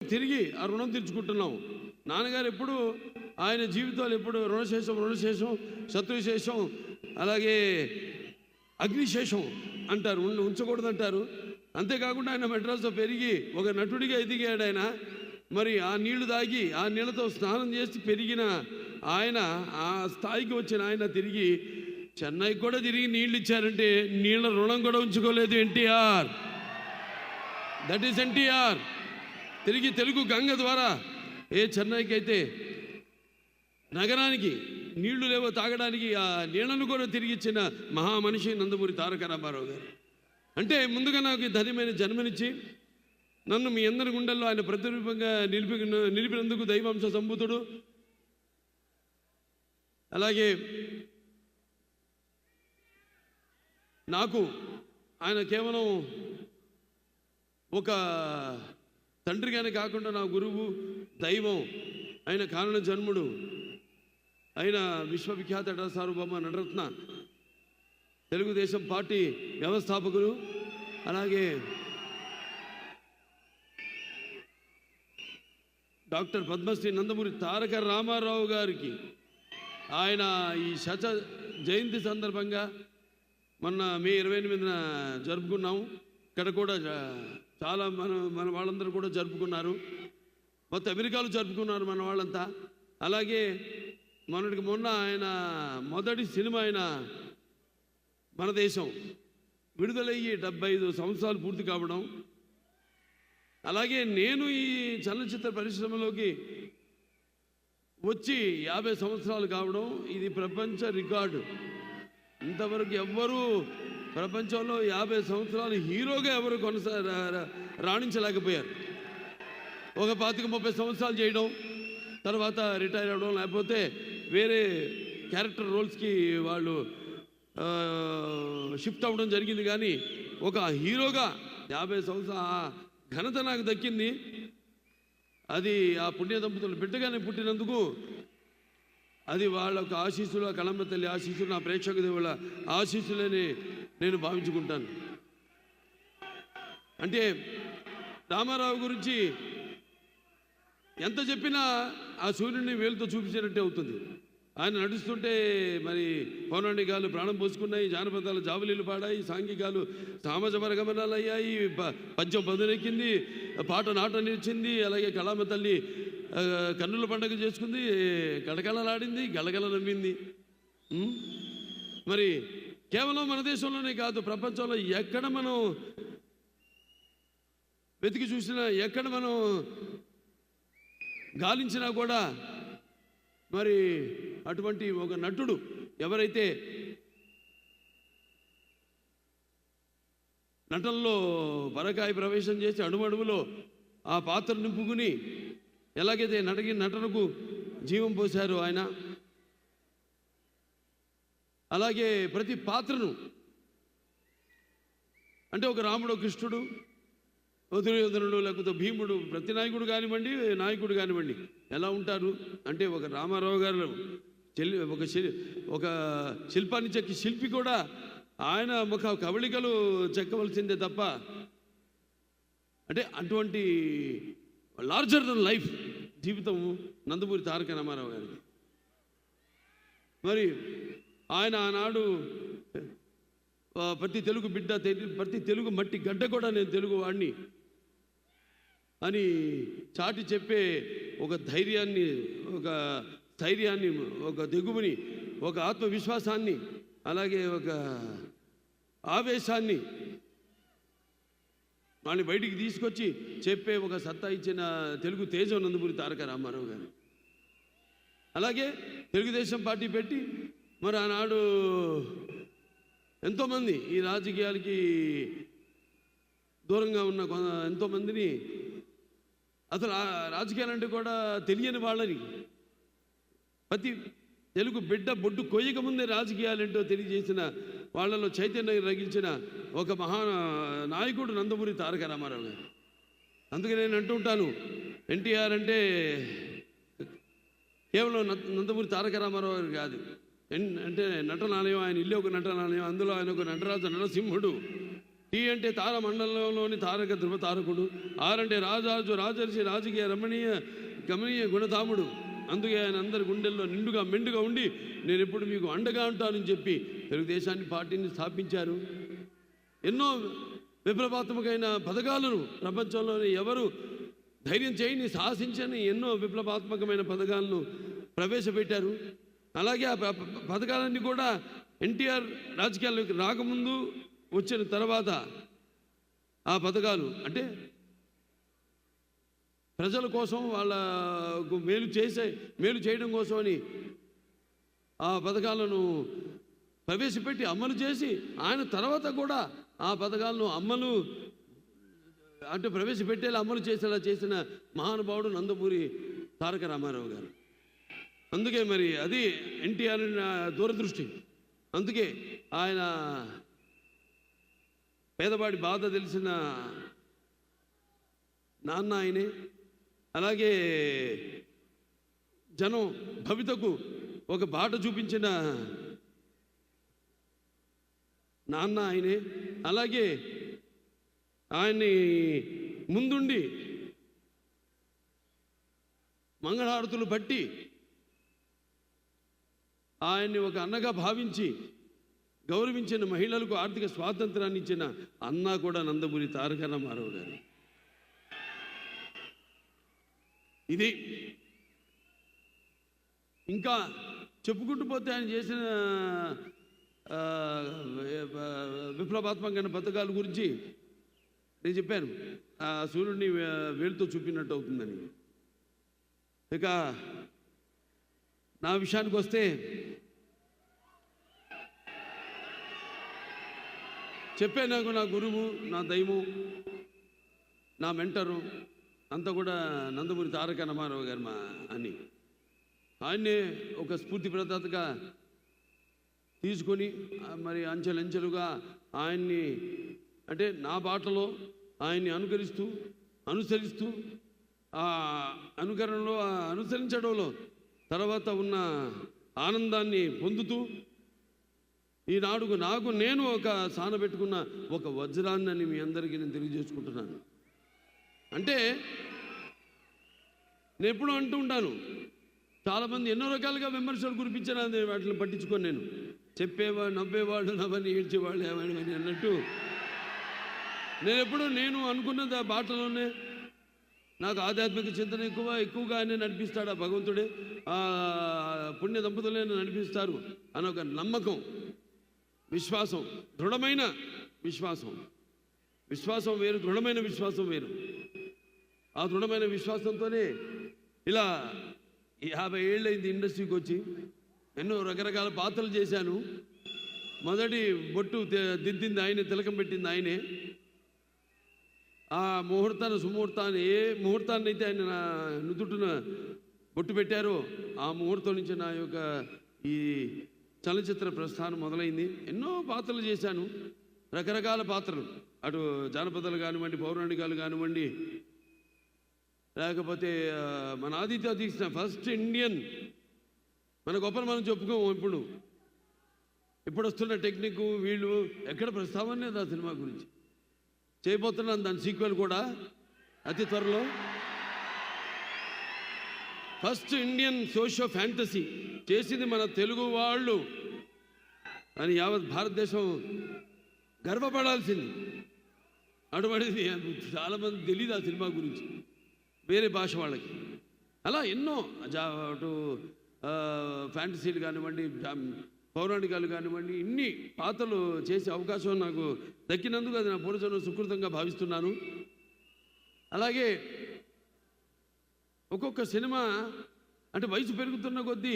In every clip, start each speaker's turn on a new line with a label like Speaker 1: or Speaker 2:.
Speaker 1: తిరిగి ఆ రుణం తీర్చుకుంటున్నాం. నాన్నగారు ఎప్పుడు ఆయన జీవితాలు ఎప్పుడు రుణశేషం శత్రుశేషం అలాగే అగ్నిశేషం అంటారు, ఉంచకూడదంటారు. అంతేకాకుండా ఆయన మెడ్రాస్లో పెరిగి ఒక నటుడిగా ఎదిగాడు ఆయన. మరి ఆ నీళ్లు తాగి ఆ నీళ్ళతో స్నానం చేసి పెరిగిన ఆయన, ఆ స్థాయికి వచ్చిన ఆయన తిరిగి చెన్నైకి కూడా తిరిగి నీళ్ళు ఇచ్చారంటే నీళ్ళ రుణం కూడా ఉంచుకోలేదు ఎన్టీఆర్. That is NTR. తిరిగి తెలుగు గంగ ద్వారా చెన్నైకి అయితే నగరానికి నీళ్లు లేవో తాగడానికి ఆ నీళ్లను కూడా తిరిగి ఇచ్చిన మహామనిషి నందమూరి తారక రామారావు గారు. అంటే ముందుగా నాకు ధన్యమైన జన్మనిచ్చి నన్ను మీ అందరి గుండెల్లో ఆయన ప్రతిరూపంగా నిలిపినందుకు దైవాంశ సంభూతుడు. అలాగే నాకు ఆయన కేవలం ఒక తండ్రిగానే కాకుండా నా గురువు, దైవం, ఆయన కారణ జన్ముడు, ఆయన విశ్వవిఖ్యాత సార్వభౌమ నటరత్న, తెలుగుదేశం పార్టీ వ్యవస్థాపకులు, అలాగే డాక్టర్ పద్మశ్రీ నందమూరి తారక రామారావు గారికి ఆయన ఈ శత జయంతి సందర్భంగా మొన్న మే 28న జరుపుకున్నాము. ఇక్కడ కూడా చాలా మన వాళ్ళందరూ కూడా జరుపుకున్నారు. మొత్తం అమెరికాలో జరుపుకున్నారు మన వాళ్ళంతా. అలాగే మొన్న ఆయన మొదటి సినిమా అయిన మన దేశం విడుదలయ్యి 75 సంవత్సరాలు పూర్తి కావడం, అలాగే నేను ఈ చలనచిత్ర పరిశ్రమలోకి వచ్చి 50 సంవత్సరాలు కావడం, ఇది ప్రపంచ రికార్డు. ఇంతవరకు ఎవ్వరూ ప్రపంచంలో 50 సంవత్సరాలు హీరోగా ఎవరు రాణించలేకపోయారు. ఒక 25-30 సంవత్సరాలు చేయడం, తర్వాత రిటైర్ అవ్వడం, లేకపోతే వేరే క్యారెక్టర్ రోల్స్కి వాళ్ళు షిఫ్ట్ అవ్వడం జరిగింది. కానీ ఒక హీరోగా 50 సంవత్సరాల ఘనత నాకు దక్కింది. అది ఆ పుణ్య దంపతులు బిడ్డగానే పుట్టినందుకు అది వాళ్ళ ఒక ఆశీస్సులు, కళమ్మ తల్లి ఆశీస్సులు, నా ప్రేక్షక దేవుళ్ళ ఆశీస్సులని నేను భావించుకుంటాను. అంటే రామారావు గురించి ఎంత చెప్పినా ఆ సూర్యుడిని వేలుతో చూపించినట్టే అవుతుంది. ఆయన నడుస్తుంటే మరి పౌరాణికాలు ప్రాణం పోసుకున్నాయి, జానపదాలు జావలీలు పాడాయి, సాంఘికాలు సామాజ వర్గమనాలు అయ్యాయి, పద్యం పదునెక్కింది, పాట నాట నిలిచింది, అలాగే కళామ తల్లి కన్నుల పండుగ చేసుకుంది, కళకళలాడింది, గలగల నవ్వింది. మరి కేవలం మన దేశంలోనే కాదు, ప్రపంచంలో ఎక్కడ మనం వెతికి చూసినా, ఎక్కడ మనం గాలించినా కూడా మరి అటువంటి ఒక నటుడు ఎవరైతే నటనలో పరకాయ ప్రవేశం చేసి అడుమడుగులో ఆ పాత్ర నింపుకుని ఎలాగైతే నటనకు జీవం పోశారు ఆయన, అలాగే ప్రతి పాత్రను, అంటే ఒక రాముడు, కృష్ణుడు, దుర్యోధనుడు, లేకపోతే భీముడు, ప్రతి నాయకుడు కానివ్వండి, నాయకుడు కానివ్వండి ఎలా ఉంటారు అంటే ఒక రామారావు గారు ఒక శిల్పాన్ని చెక్కి శిల్పి కూడా ఆయన ముఖ కవళికలు చెక్కవలసిందే తప్ప, అంటే అటువంటి లార్జర్ దెన్ లైఫ్ జీవితం నందమూరి తారక రామారావు గారికి. మరి ఆయన ఆనాడు ప్రతి తెలుగు బిడ్డ, ప్రతి తెలుగు మట్టి గడ్డ కూడా నేను తెలుగు వాడిని అని చాటి చెప్పే ఒక ధైర్యాన్ని, ఒక స్థైర్యాన్ని, ఒక దిగువని, ఒక ఆత్మవిశ్వాసాన్ని, అలాగే ఒక ఆవేశాన్ని వాళ్ళని బయటికి తీసుకొచ్చి చెప్పే ఒక సత్తా ఇచ్చిన తెలుగు తేజం నందమూరి తారక రామారావు గారు. అలాగే తెలుగుదేశం పార్టీ పెట్టి మరి ఆనాడు ఎంతోమంది ఈ రాజకీయాలకి దూరంగా ఉన్న ఎంతోమందిని, అసలు రాజకీయాలంటే కూడా తెలియని వాళ్ళని, ప్రతి తెలుగు బిడ్డ బొడ్డు కొయ్యక ముందే రాజకీయాలేంటో తెలియజేసిన వాళ్ళలో చైతన్యం రగిల్చిన ఒక మహా నాయకుడు నందమూరి తారక రామారావు గారు. అందుకే నేను అంటుంటాను, ఎన్టీఆర్ అంటే కేవలం నందమూరి తారక రామారావు గారు కాదు, అంటే నటనాలయం, ఆయన ఇల్లు ఒక నటనాలయం, అందులో ఆయన ఒక నటరాజు నరసింహుడు. టీ అంటే తార మండలంలోని తారక ధ్రువ తారకుడు. ఆర్ అంటే రాజాజు రాజర్షి రాజకీయ రమణీయ గమనీయ గుణధాముడు. అందుకే ఆయన అందరి గుండెల్లో నిండుగా మెండుగా ఉండి నేను ఎప్పుడు మీకు అండగా ఉంటానని చెప్పి తెలుగుదేశాన్ని పార్టీని స్థాపించారు. ఎన్నో విప్లవాత్మకమైన పథకాలను ప్రపంచంలోని ఎవరు ధైర్యం చేయని సాహసించని ఎన్నో విప్లవాత్మకమైన పథకాలను ప్రవేశపెట్టారు. అలాగే ఆ పథకాలన్నీ కూడా ఎన్టీఆర్ రాజకీయాల్లోకి రాకముందు వచ్చిన తర్వాత ఆ పథకాలు అంటే ప్రజల కోసం వాళ్ళకు మేలు చేయడం కోసమని ఆ పథకాలను ప్రవేశపెట్టి అమలు చేసి ఆయన తర్వాత కూడా ఆ పథకాలను అంటే ప్రవేశపెట్టేలా అమలు చేసేలా చేసిన మహానుభావుడు నందమూరి తారక రామారావు గారు. అందుకే మరి అది ఎన్టీఆర్ దూరదృష్టి. అందుకే ఆయన పేదవాడి బాధ తెలిసిన నాన్న ఆయనే. అలాగే జనం భవితకు ఒక బాట చూపించిన నాన్న ఆయనే. అలాగే ఆయన్ని ముందుండి మంగళహారతులు బట్టి ఆయన్ని ఒక అన్నగా భావించి గౌరవించిన మహిళలకు ఆర్థిక స్వాతంత్రాన్ని ఇచ్చిన అన్న కూడా నందమూరి తారక రామారావు గారు. ఇది ఇంకా చెప్పుకుంటూ పోతే ఆయన చేసిన విప్లవాత్మకమైన పథకాల గురించి నేను చెప్పాను. ఆ సూర్యుడిని వేలుతో చూపినట్టు అవుతుందని. ఇక నా విషయానికి వస్తే నాకు నా గురువు, నా దైవం, నా మెంటరు అంతా కూడా నందమూరి తారక రామారావు గారు అని ఆయన్నే ఒక స్ఫూర్తి ప్రదాతగా తీసుకొని మరి అంచెలంచెలుగా ఆయన్ని అంటే నా బాటలో ఆయన్ని అనుసరిస్తూ ఆ అనుకరణలో అనుసరించడంలో తర్వాత ఉన్న ఆనందాన్ని పొందుతూ ఈనాడు నేను ఒక సానబెట్టుకున్న ఒక వజ్రాన్ని మీ అందరికీ నేను తెలియజేసుకుంటున్నాను. అంటే నేను ఎప్పుడూ అంటూ ఉంటాను, చాలామంది ఎన్నో రకాలుగా విమర్శలు కురిపించారు, వాటిని పట్టించుకొని నేను చెప్పేవాడు నవ్వేవాళ్ళు నవ్వని ఏడ్చేవాళ్ళు ఏమని అన్నట్టు నేను అనుకున్నది ఆ బాటలోనే నాకు ఆధ్యాత్మిక చింతన ఎక్కువగా ఆయన నడిపిస్తాడు ఆ భగవంతుడే, ఆ పుణ్య దంపతులే నడిపిస్తారు అని ఒక నమ్మకం, విశ్వాసం, దృఢమైన విశ్వాసం వేరు, దృఢమైన విశ్వాసం వేరు. ఆ దృఢమైన విశ్వాసంతోనే ఇలా 50 ఏళ్ళైంది ఇండస్ట్రీకి వచ్చి ఎన్నో రకరకాల పాత్రలు చేశాను. మొదటి బొట్టు దిద్దింది ఆయనే, తిలకం పెట్టింది ఆయనే. ఆ సుముహూర్తాన్ని ఏ ముహూర్తాన్ని అయితే ఆయన నా నుదుటిన బొట్టు పెట్టారో ఆ ముహూర్తం నుంచి నా యొక్క ఈ చలనచిత్ర ప్రస్థానం మొదలైంది. ఎన్నో పాత్రలు చేశాను, రకరకాల పాత్రలు, అటు జానపదాలు కానివ్వండి, పౌరాణికాలు కానివ్వండి, లేకపోతే మన ఆదిత్య తీసిన ఫస్ట్ ఇండియన్, మన గొప్పలు మనం చెప్పుకోము. ఇప్పుడు వస్తున్న టెక్నిక్ వీళ్ళు ఎక్కడ ప్రస్తావన లేదు ఆ సినిమా గురించి. చేయబోతున్నాను దాని సీక్వెల్ కూడా అతి త్వరలో. ఫస్ట్ ఇండియన్ సోషియో ఫ్యాంటసీ చేసింది మన తెలుగు వాళ్ళు అని యావత్ భారతదేశం గర్వపడాల్సింది. అటువంటిది చాలామంది తెలియదు ఆ సినిమా గురించి, వేరే భాష వాళ్ళకి. అలా ఎన్నో అటు ఫ్యాంటసీలు కానివ్వండి, పౌరాణికాలు కానివ్వండి, ఇన్ని పాత్రలు చేసే అవకాశం నాకు దక్కినందుకు అది నా పూర్వజన్మ సుకృతంగా భావిస్తున్నాను. అలాగే ఒక్కొక్క సినిమా అంటే వయసు పెరుగుతున్న కొద్దీ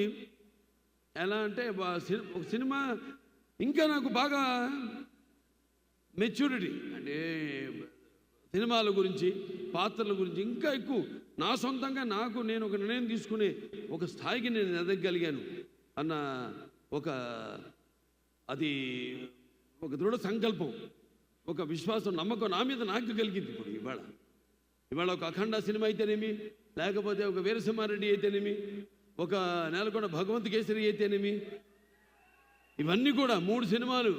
Speaker 1: ఎలా అంటే ఒక సినిమా ఇంకా నాకు బాగా మెచ్యూరిటీ అంటే సినిమాల గురించి, పాత్రల గురించి ఇంకా ఎక్కువ నా సొంతంగా నేను ఒక నిర్ణయం తీసుకునే ఒక స్థాయికి నేను ఎదగగలిగాను అన్న అది ఒక దృఢ సంకల్పం, ఒక విశ్వాసం, నమ్మకం నా మీద నాకు కలిగింది. ఇప్పుడు ఇవాళ ఒక అఖండ సినిమా అయితేనేమి, లేకపోతే ఒక వీరసింహారెడ్డి అయితేనేమి, ఒక నేలకొండ భగవంత్ కేసరి అయితేనేమి, ఇవన్నీ కూడా 3 సినిమాలు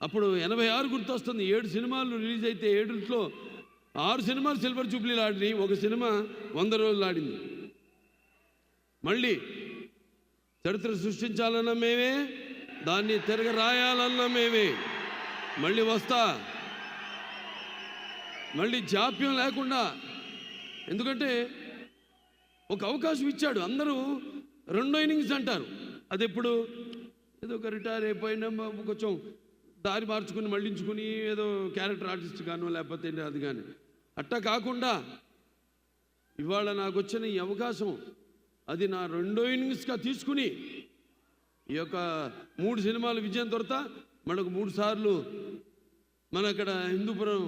Speaker 1: అప్పుడు 86 గుర్తొస్తుంది. 7 సినిమాలు రిలీజ్ అయితే 7లో 6 సినిమాలు సిల్వర్ జూబ్లీలు ఆడినాయి, ఒక సినిమా 100 రోజులు ఆడింది. మళ్ళీ చరిత్ర సృష్టించాలన్నా మేమే, దాన్ని తిరగ రాయాలన్నా మేమే. మళ్ళీ వస్తా, మళ్ళీ జాప్యం లేకుండా. ఎందుకంటే ఒక అవకాశం ఇచ్చాడు. అందరూ 2వ ఇన్నింగ్స్ అంటారు, అది ఎప్పుడు ఏదో ఒక రిటైర్ అయిపోయినా కొంచెం దారి మార్చుకుని మళ్ళించుకుని ఏదో క్యారెక్టర్ ఆర్టిస్ట్ గానో లేకపోతే అది కానీ అట్టా కాకుండా ఇవాళ నాకు వచ్చిన ఈ అవకాశం అది నా 2వ ఇన్నింగ్స్గా తీసుకుని ఈ యొక్క 3 సినిమాలు విజయం తర్వాత మనకు 3 సార్లు మన అక్కడ హిందూపురం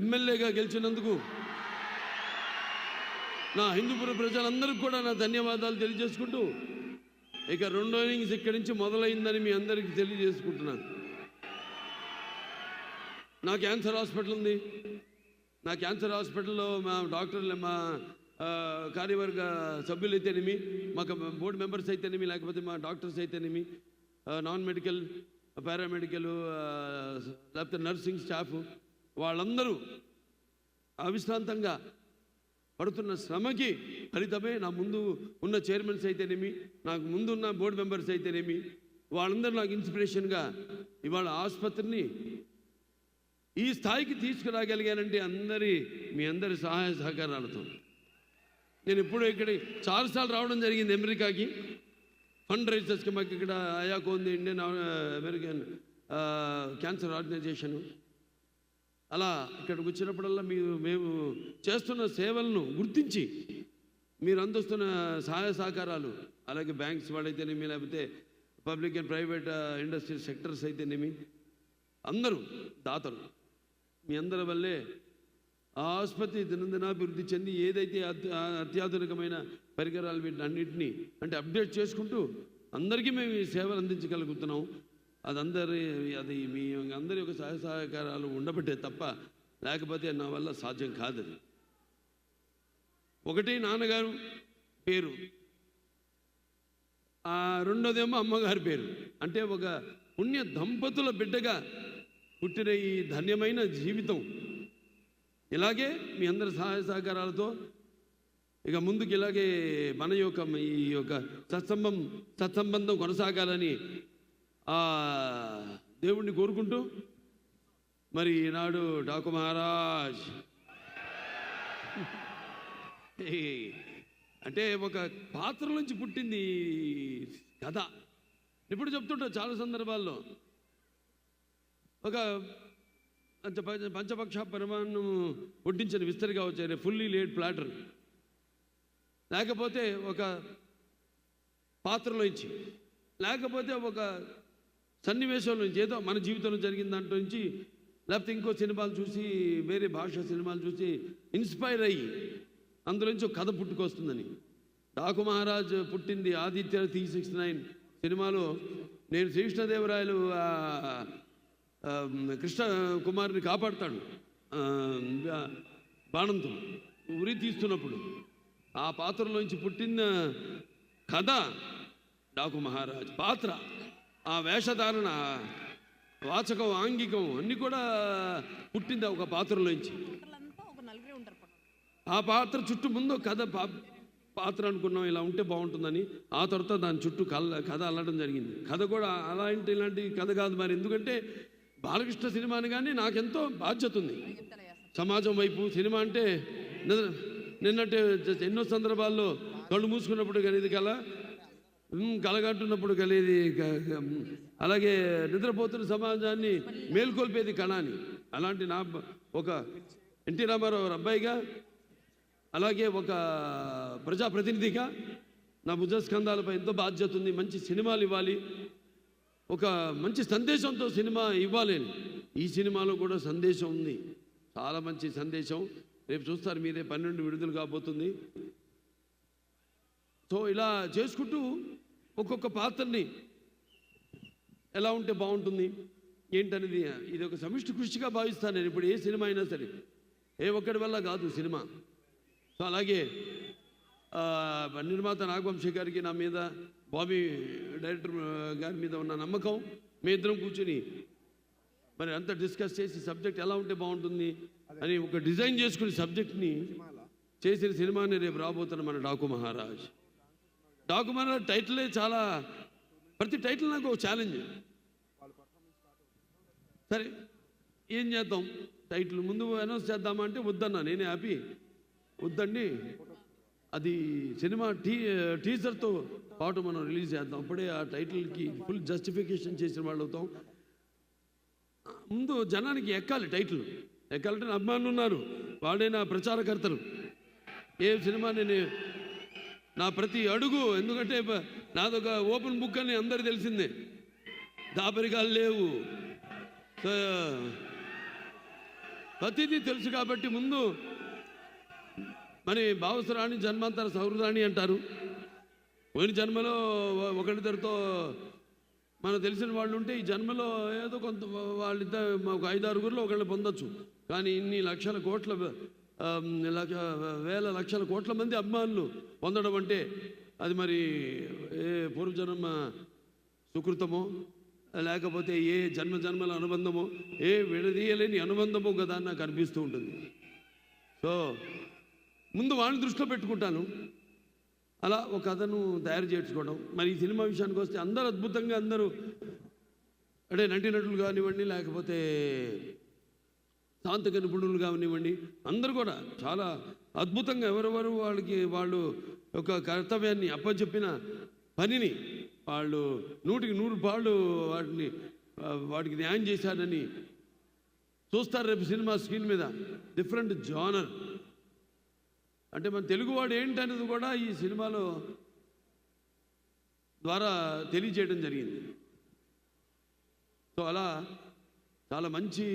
Speaker 1: ఎమ్మెల్యేగా గెలిచినందుకు నా హిందూపురం ప్రజలందరికీ కూడా నా ధన్యవాదాలు తెలియజేసుకుంటూ, ఇక 2వ ఇన్నింగ్స్ ఇక్కడి నుంచి మొదలైందని మీ అందరికీ తెలియజేసుకుంటున్నాను. నా క్యాన్సర్ హాస్పిటల్ ఉంది. నా క్యాన్సర్ హాస్పిటల్లో మా డాక్టర్లు, మా కార్యవర్గ సభ్యులు అయితేనేమి, మాకు బోర్డు మెంబర్స్ అయితేనేమి, లేకపోతే మా డాక్టర్స్ అయితేనేమి, నాన్ మెడికల్, పారామెడికల్, లేకపోతే నర్సింగ్ స్టాఫ్, వాళ్ళందరూ అవిశ్రాంతంగా పడుతున్న శ్రమకి ఫలితమే నా ముందు ఉన్న చైర్మన్స్ అయితేనేమి, నాకు ముందు ఉన్న బోర్డు మెంబర్స్ అయితేనేమి, వాళ్ళందరూ నాకు ఇన్స్పిరేషన్గా ఇవాళ ఆసుపత్రిని ఈ స్థాయికి తీసుకురాగలిగానంటే మీ అందరి సహాయ సహకారాలతో. నేను ఇప్పుడు ఇక్కడ చాలాసార్లు రావడం జరిగింది అమెరికాకి ఫండ్ రైజర్స్కి. మాకు ఇక్కడ అయాకో ఉంది, ఇండియన్ అమెరికన్ క్యాన్సర్ ఆర్గనైజేషను. అలా ఇక్కడికి వచ్చినప్పుడల్లా మేము చేస్తున్న సేవలను గుర్తించి మీరు అందిస్తున్న సహాయ సహకారాలు, అలాగే బ్యాంక్స్ వాళ్ళైతేనేమి, లేకపోతే public and private industry sectors అయితేనేమి, అందరూ దాతలు, మీ అందరి వల్లే ఆ ఆసుపత్రి దినదినాభివృద్ధి చెంది ఏదైతే అత్యాధునికమైన పరికరాలు వీటన్నింటినీ అంటే అప్డేట్ చేసుకుంటూ అందరికీ మేము ఈ సేవలు అందించగలుగుతున్నాం. అది మీ అందరి యొక్క సహాయ సహకారాలు ఉండబట్టే తప్ప, లేకపోతే నా వల్ల సాధ్యం కాదు. ఒకటి నాన్నగారు పేరు, 2వదేమో అమ్మగారి పేరు. అంటే ఒక పుణ్య దంపతుల బిడ్డగా పుట్టిన ఈ ధన్యమైన జీవితం ఇలాగే మీ అందరి సహాయ సహకారాలతో ఇక ముందుకు ఇలాగే మన యొక్క ఈ యొక్క సత్సంబంధం కొనసాగాలని ఆ దేవుణ్ణి కోరుకుంటూ, మరి ఈనాడు డాకు మహారాజ్ అంటే ఒక పాత్ర నుంచి పుట్టింది కథ. ఇప్పుడు చెప్తుంటా చాలా సందర్భాల్లో, ఒక పంచపక్ష పరిమాణం వడ్డించిన విస్తరిగా వచ్చారు, ఫుల్లీ లేడ్ ప్లాటర్, లేకపోతే ఒక పాత్రలోంచి, లేకపోతే ఒక సన్నివేశం నుంచి, ఏదో మన జీవితంలో జరిగిన దాంట్లో నుంచి, లేకపోతే ఇంకో సినిమాలు చూసి, వేరే భాష సినిమాలు చూసి ఇన్స్పైర్ అయ్యి అందులోంచి ఒక కథ పుట్టుకొస్తుందని. డాకు మహారాజ్ పుట్టింది ఆదిత్య 369 సినిమాలో. నేను శ్రీకృష్ణదేవరాయలు కృష్ణ కుమారుని కాపాడుతాడు బాణంతో ఉరి తీస్తున్నప్పుడు, ఆ పాత్రలోంచి పుట్టిన కథ డాకు మహారాజ్ పాత్ర. ఆ వేషధారణ, వాచకం, ఆంగికం అన్నీ కూడా పుట్టింది ఒక పాత్రలోంచి. ఆ పాత్ర చుట్టూ ముందు కథ పాత్ర అనుకున్నాం ఇలా ఉంటే బాగుంటుందని, ఆ తర్వాత దాని చుట్టూ కథ అల్లడం జరిగింది. కథ కూడా ఇలాంటి కథ కాదు మరి, ఎందుకంటే బాలకృష్ణ సినిమాని కానీ నాకెంతో బాధ్యత ఉంది సమాజం వైపు. సినిమా అంటే నిన్నట్టే ఎన్నో సందర్భాల్లో కళ్ళు మూసుకున్నప్పుడు కలిగేది కళ, కలగంటున్నప్పుడు కలిగేది, అలాగే నిద్రపోతున్న సమాజాన్ని మేల్కొల్పేది కళ అని. అలాంటి నా ఒక ఎన్టీ రామారావు అబ్బాయిగా, అలాగే ఒక ప్రజాప్రతినిధిగా నా భుజస్కంధాలపై ఎంతో బాధ్యత ఉంది. మంచి సినిమాలు ఇవ్వాలి, ఒక మంచి సందేశంతో సినిమా ఇవ్వాలి. ఈ సినిమాలో కూడా సందేశం ఉంది, చాలా మంచి సందేశం. రేపు చూస్తారు మీరే, 12 విడుదల కాబోతుంది. సో ఇలా చేసుకుంటూ ఒక్కొక్క పాత్రని ఎలా ఉంటే బాగుంటుంది ఏంటనేది, ఇది ఒక సమిష్టి కృషిగా భావిస్తాను నేను. ఇప్పుడు ఏ సినిమా అయినా సరే, ఏ ఒక్కడి వల్ల కాదు సినిమా. సో అలాగే నిర్మాత నాగవంశీ గారికి నా మీద, బాబీ డైరెక్టర్ గారి మీద ఉన్న నమ్మకం, మీ ఇద్దరం కూర్చుని మరి అంతా డిస్కస్ చేసి సబ్జెక్ట్ ఎలా ఉంటే బాగుంటుంది అని ఒక డిజైన్ చేసుకుని సబ్జెక్ట్ని చేసిన సినిమాని రేపు రాబోతున్న మన డాకు మహారాజ్. డాకు మహారాజ్ టైటిలే చాలా, ప్రతి టైటిల్ నాకు ఒక ఛాలెంజ్. సరే ఏం చేద్దాం, టైటిల్ ముందు అనౌన్స్ చేద్దామా అంటే వద్దన్నా, నేనే ఆపి వద్దండి, అది సినిమా టీజర్తో పాటు మనం రిలీజ్ చేద్దాం, అప్పుడే ఆ టైటిల్కి ఫుల్ జస్టిఫికేషన్ చేసిన వాళ్ళు అవుతాం. ముందు జనానికి ఎక్కాలి, టైటిల్ ఎక్కాలంటే అభిమానులు ఉన్నారు, వాడే నా ప్రచారకర్తలు. ఏ సినిమా నేను నా ప్రతి అడుగు, ఎందుకంటే నాదొక ఓపెన్ బుక్ అని అందరికి తెలిసిందే, దాపరికాలు లేవు, ప్రతిదీ తెలుసు. కాబట్టి ముందు మరి భావసరాణి జన్మాంతర సౌహృదాన్ని అంటారు. పోయిన జన్మలో ఒకరిద్దరితో మనకు తెలిసిన వాళ్ళు ఉంటే ఈ జన్మలో ఏదో కొంత వాళ్ళిద్దరు ఒక 5-6 ఒకళ్ళు పొందొచ్చు. కానీ ఇన్ని లక్షల కోట్ల వేల లక్షల కోట్ల మంది అభిమానులు పొందడం అంటే అది మరి ఏ పూర్వజన్మ సుకృతమో లేకపోతే ఏ జన్మల అనుబంధమో, ఏ విడదీయలేని అనుబంధమో కదా అని నాకు అనిపిస్తూ ఉంటుంది. సో ముందు వాళ్ళని దృష్టిలో పెట్టుకుంటాను, అలా ఒక కథను తయారు చేసుకోవడం. మరి ఈ సినిమా విషయానికి వస్తే అందరూ అద్భుతంగా, అందరూ అంటే నటీనటులు కానివ్వండి, లేకపోతే తాంత్రిక నిపుణులు కానివ్వండి, అందరూ కూడా చాలా అద్భుతంగా ఎవరెవరు వాళ్ళు ఒక కర్తవ్యాన్ని అప్పచెప్పిన పనిని వాళ్ళు 100% పాళ్ళు వాటికి న్యాయం చేశారని చూస్తారు రేపు సినిమా స్క్రీన్ మీద. డిఫరెంట్ జానర్ అంటే మన తెలుగువాడు ఏంటనేది కూడా ఈ సినిమాలో ద్వారా తెలియజేయడం జరిగింది. సో అలా చాలా మంచి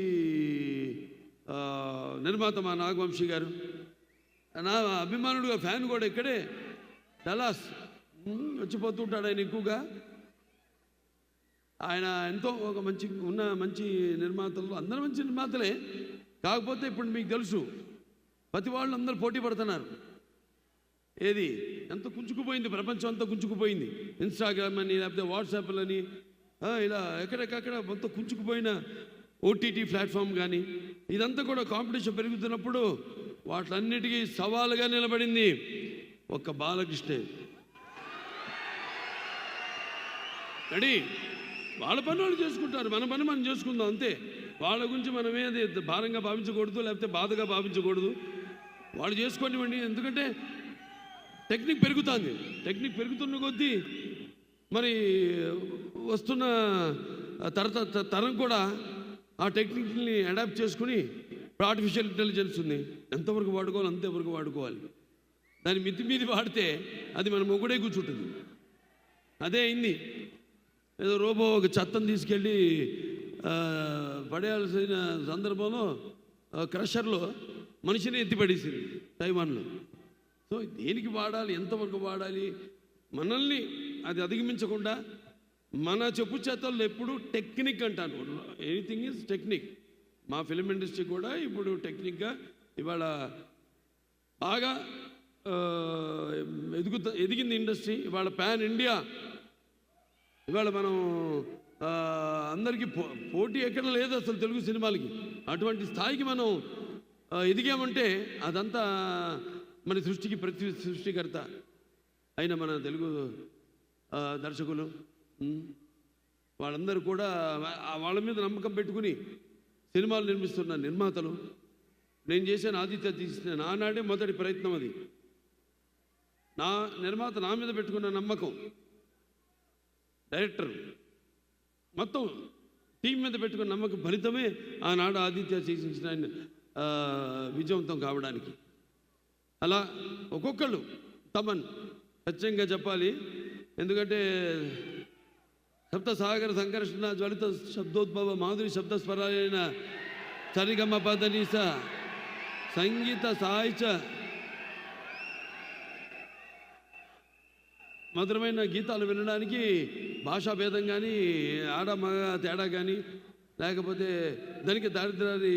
Speaker 1: నిర్మాత మా నాగవంశీ గారు, నా అభిమానుడుగా ఫ్యాన్ కూడా ఇక్కడే డలాస్ వచ్చిపోతుంటాడు ఆయన ఎక్కువగా. ఆయన ఎంతో ఒక మంచి నిర్మాతలు, అందరూ మంచి నిర్మాతలే. కాకపోతే ఇప్పుడు మీకు తెలుసు ప్రతి వాళ్ళు అందరూ పోటీ పడుతున్నారు. ఏది ఎంత కుంచుకుపోయింది, ప్రపంచం అంతా కుంచుకుపోయింది. ఇన్స్టాగ్రామ్ అని, లేకపోతే వాట్సాప్లని, ఇలా ఎక్కడెక్కడ మొత్తం కుంచుకుపోయిన ఓటీటీ ప్లాట్ఫామ్ కానీ, ఇదంతా కూడా కాంపిటీషన్ పెరుగుతున్నప్పుడు వాటిలన్నిటికీ సవాలుగా నిలబడింది ఒక్క బాలకృష్ణే. రెడీ, వాళ్ళ పని వాళ్ళు చేసుకుంటారు, మన పని మనం చేసుకుందాం అంతే. వాళ్ళ గురించి మనం ఏది భారంగా భావించకూడదు, లేకపోతే బాధగా భావించకూడదు. వాళ్ళు చేసుకోనివ్వండి, ఎందుకంటే టెక్నిక్ పెరుగుతుంది. టెక్నిక్ పెరుగుతున్న కొద్దీ మరి వస్తున్న తరం కూడా ఆ టెక్నిక్ని అడాప్ట్ చేసుకుని, ఇప్పుడు ఆర్టిఫిషియల్ ఇంటెలిజెన్స్ ఉంది, ఎంతవరకు వాడుకోవాలి అంతవరకు వాడుకోవాలి. దాని మితి వాడితే అది మన మొగుడే కూర్చుంటుంది. అదే అయింది, ఏదో రోబో ఒక చెత్తను తీసుకెళ్ళి పడేయాల్సిన సందర్భంలో క్రషర్లో మనిషిని ఎత్తిపడేసింది తైవాన్లో. సో దేనికి వాడాలి, ఎంతవరకు వాడాలి, మనల్ని అది అధిగమించకుండా మన చెప్పు చేతల్లో ఎప్పుడు టెక్నిక్ అంటాను. Anything is technique. మా ఫిలిం ఇండస్ట్రీ కూడా ఇప్పుడు టెక్నిక్గా ఇవాళ బాగా ఎదిగింది ఇండస్ట్రీ. ఇవాళ పాన్ ఇండియా, ఇవాళ మనం అందరికీ పోటీ ఎక్కడ లేదు అసలు తెలుగు సినిమాలకి. అటువంటి స్థాయికి మనం ఎదిగామంటే అదంతా మన సృష్టికి సృష్టికర్త అయిన మన తెలుగు దర్శకులు, వాళ్ళందరూ కూడా వాళ్ళ మీద నమ్మకం పెట్టుకుని సినిమాలు నిర్మిస్తున్న నిర్మాతలు. నేను చేశాను ఆదిత్య తీసిన నానాడే మొదటి ప్రయత్నం అది. నా నిర్మాత నా మీద పెట్టుకున్న నమ్మకం, డైరెక్టర్ మొత్తం టీం మీద పెట్టుకున్న నమ్మకం ఫలితమే ఆనాడు ఆదిత్య చేసిన విజయవంతం కావడానికి. అలా ఒక్కొక్కళ్ళు తమన్ ఖచ్చితంగా చెప్పాలి, ఎందుకంటే సప్త సాగర సంకర్షణ జ్వలిత శబ్దోద్భవ మాధురి శబ్దస్వరాలైన సరిగమ పదనీస సంగీత సాహిత్య మధురమైన గీతాలు వినడానికి భాషా భేదం కానీ, ఆడ మగ తేడా కానీ, లేకపోతే దానికి దారిద్రాన్ని